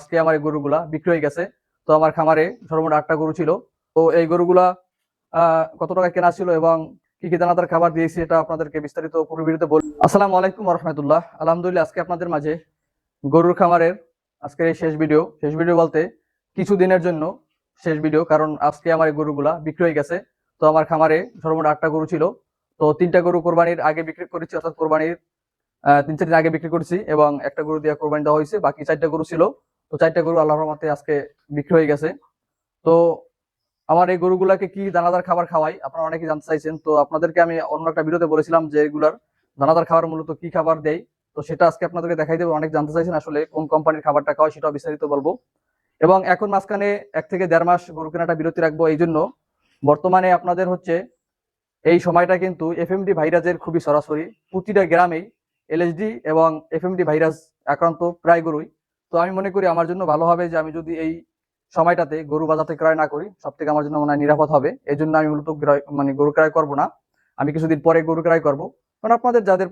আজকে আমার এই গরুগুলা বিক্রি হয়ে গেছে। তো আমার খামারে সর্বমোট 8টা গরু ছিল। তো এই গরুগুলা কত টাকা কেনা ছিল এবং কি কি দানাদার খাবার দিয়েছি এটা আপনাদেরকে বিস্তারিত পুরো ভিডিওতে বল। আসসালামু আলাইকুম ওয়া রাহমাতুল্লাহ। আলহামদুলিল্লাহ, আজকে আপনাদের মাঝে গরুর খামারের আজকের এই শেষ ভিডিও বলতে কিছু দিনের জন্য শেষ ভিডিও, কারণ আজকে আমার এই গরুগুলা বিক্রি হয়ে গেছে। তো আমার খামারে সর্বমোট 8টা গরু ছিল। তো 3টা গরু কোরবানির আগে বিক্রি করেছি, অর্থাৎ কোরবানির 3-4 দিন আগে বিক্রি করেছি এবং একটা গরু দিয়ে কোরবানি দেওয়া হয়েছে। বাকি 4টা গরু ছিল। তো 4টা গরু আল্লাহর রহমতে আজকে বিক্রি হয়ে গেছে। তো আমার এই গরুগুলাকে কি দানাদার খাবার খাওয়াই আপনারা অনেকে জানতে চাইছেন। তো আপনাদেরকে আমি অন্য একটা ভিডিওতে বলেছিলাম যে এগুলার দানাদার খাবার মূলত কি খাবার দেয়। তো সেটা আজকে আপনাদেরকে দেখাই দেবো। অনেক জানতে চাইছেন আসলে কোন কোম্পানির খাবারটা খাওয়াই, সেটাও বিস্তারিত বলবো। এবং এখন মাঝখানে 1 থেকে 1.5 মাস গরু কেনাটা বিরতি রাখবো। এই জন্য বর্তমানে আপনাদের হচ্ছে এই সময়টা কিন্তু এফএমডি ভাইরাসের খুবই সরাসরি প্রতিটা গ্রামেই এলএসডি এবং এফএমডি ভাইরাস আক্রান্ত প্রায় গরুই। তো আমি মনে করি আমার জন্য ভালো হবে যে আমি যদি এই সময়টাতে গরু বাজার থেকে ক্রয় না করি, সব থেকে আমার জন্য মনে হয় নিরাপদ হবে। এই জন্য আমি মূলত গরু ক্রয় করবো না, আমি কিছুদিন পরে গরু ক্রয় করবো। কারণ আপনাদের যাদের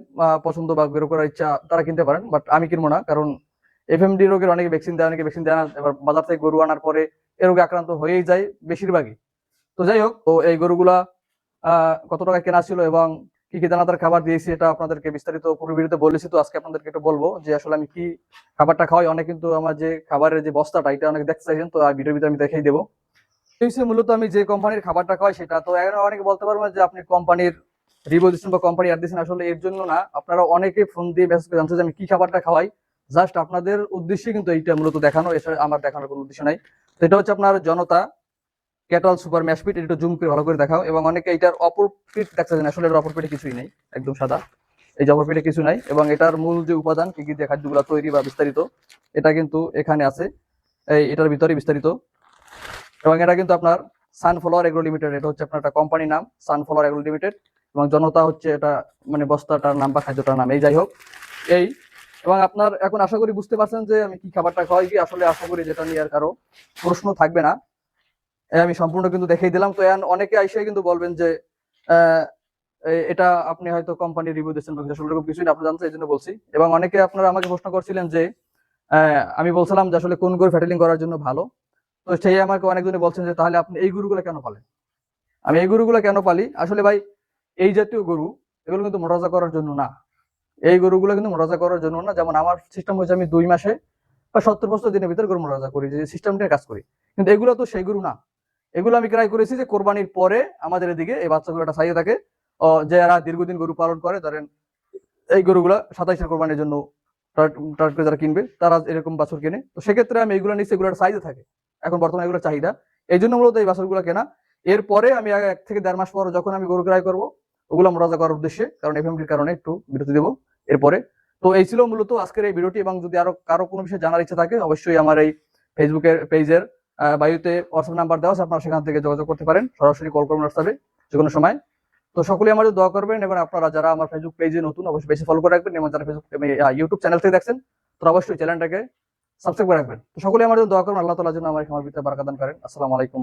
পছন্দ বা গরু করার ইচ্ছা তারা কিনতে পারেন, বাট আমি কিনবো না। কারণ এফএমডি রোগের অনেকে ভ্যাকসিন দেয়, অনেকে ভ্যাকসিন দেয় না। এবার বাজার থেকে গরু আনার পরে এ রোগে আক্রান্ত হয়েই যায় বেশিরভাগই। তো যাই হোক, তো এই গরুগুলা কত টাকা কেনা ছিল এবং কি কি দানাদার খাবার দিয়েছি এটা আপনাদেরকে বিস্তারিত পুরো ভিডিওতে বলেছি। তো আজকে আপনাদেরকে একটু বলবো যে আসলে আমি কি খাবারটা খাওয়াই। অনেক কিন্তু আমার যে খাবারের যে বস্তাটা এটা অনেক দেখতে চাইছেন, তো ভিডিওর ভিতরে আমি দেখাই দেবো। মূলত আমি যে কোম্পানির খাবারটা খাওয়াই সেটা। তো এখন অনেকে বলতে পারবেন যে আপনি কোম্পানির রিভিউ দিচ্ছেন বা কোম্পানি অ্যাড দিচ্ছেন, আসলে এর জন্য না। আপনারা অনেকে ফোন দিয়ে মেসেজ করে জানতে যে আমি কি খাবারটা খাওয়াই, জাস্ট আপনাদের উদ্দেশ্যে কিন্তু এইটা মূলত দেখানো, এছাড়া আমার দেখানোর কোনো উদ্দেশ্য নাই। তো এটা হচ্ছে আপনার জনতা ক্যাটল সুপার ম্যাশপিট। এটা একটু জুম করে ভালো করে দেখাও। এবং অনেকে এটার অপর পিঠ দেখতেছেন, আসলে এর অপর পিঠে কিছুই নেই, একদম সাদা। এই যে অপর পিঠে কিছু নাই। এবং এটার মূল যে উপাদান কি কি দিয়ে খাদ্যগুলো তৈরি বা বিস্তারিত, এটা কিন্তু এখানে আছে, এই এটার ভিতরে বিস্তারিত। এবং এটা কিন্তু আপনার সানফ্লাওয়ার এগ্রো লিমিটেড, এটা হচ্ছে আপনার একটা কোম্পানির নাম, সানফ্লাওয়ার এগ্রো লিমিটেড। এবং জনতা হচ্ছে এটা মানে বস্তাটার নাম বা খাদ্যটার নাম। এই যাই হোক, এই এবং আপনার এখন আশা করি বুঝতে পারছেন যে আমি কি খাবারটা খাওয়াই। কি আসলে আশা করি যেটা নিয়ে আর কারো প্রশ্ন থাকবে না, আমি সম্পূর্ণ কিন্তু দেখিয়ে দিলাম। তো অনেকে আইসে কিন্তু বলবেন যে এটা আপনি হয়তো কোম্পানি রিভিউ দিচ্ছেন, আসলে এরকম কিছুই না, আপনি জানতে এই জন্য বলছি। এবং অনেকে আপনারা আমাকে প্রশ্ন করছিলেন যে আমি বলছিলাম যে আসলে কোন গরু ফ্যাটেলিং করার জন্য ভালো। তো সেই আমাকে অনেকজনে বলছেন যে তাহলে আপনি এই গরুগুলো কেন পালেন। আমি এই গরুগুলো কেন পালি, আসলে ভাই এই জাতীয় গরু এগুলো কিন্তু মোটাজা করার জন্য না। এই গরুগুলো কিন্তু মোটাজা করার জন্য না। যেমন আমার সিস্টেম হয়েছে আমি 2 মাসে বা 70-75 দিনের ভিতরে গরু মোটাজা করি, যে সিস্টেমটা কাজ করি। কিন্তু এগুলো তো সেই গরু না। এগুলো আমি ক্রয় করেছি যে কোরবানির পরে আমাদের এদিকে এই বাচ্চাগুলো একটা সাইজে থাকে, যারা দীর্ঘদিন গরু পালন করে, ধরেন এই গরুগুলা 27-এর কোরবানির জন্য টার্গেট করে যারা কিনবে তারা এরকম বাছুর কেনে। তো সেক্ষেত্রে আমি এগুলো নিচ্ছি, এগুলো একটা সাইজে থাকে এখন বর্তমানে এগুলো চাহিদা, এই জন্য মূলত এই বাছুরগুলো কেনা। এরপরে আমি 1 থেকে 1.5 মাস পর যখন আমি গরু ক্রয় করবো ওগুলো মোটাজা করার উদ্দেশ্যে, কারণ এফএমডির কারণে একটু বিরতি দেবো এরপরে। তো এই ছিল মূলত আজকের এই ভিডিওটি। এবং যদি আরো কারো কোনো বিষয়ে জানার ইচ্ছা থাকে অবশ্যই আমার এই ফেসবুকের পেজের বায়ুতে হোয়াটসঅ্যাপ নাম্বার দেওয়া আছে, আপনারা সেখান থেকে যোগাযোগ করতে পারেন, সরাসরি কল করবেন হোয়াটসঅ্যাপে যে কোনো সময়। তো সকলে আমার দোয়া করবেন। এবং আপনারা যারা আমার ফেসবুক পেজে নতুন অবশ্যই বেশি ফলো করে রাখবেন, এবং যারা ফেসবুক ইউটিউব চ্যানেল থেকে দেখছেন তারা অবশ্যই চ্যানেলটাকে সাবস্ক্রাইব করে রাখবেন। তো সকলে আমার দোয়া করবেন, আল্লাহ তাআলা যেন আমার ভিতরে বারাকা দান করেন। আসসালামু আলাইকুম।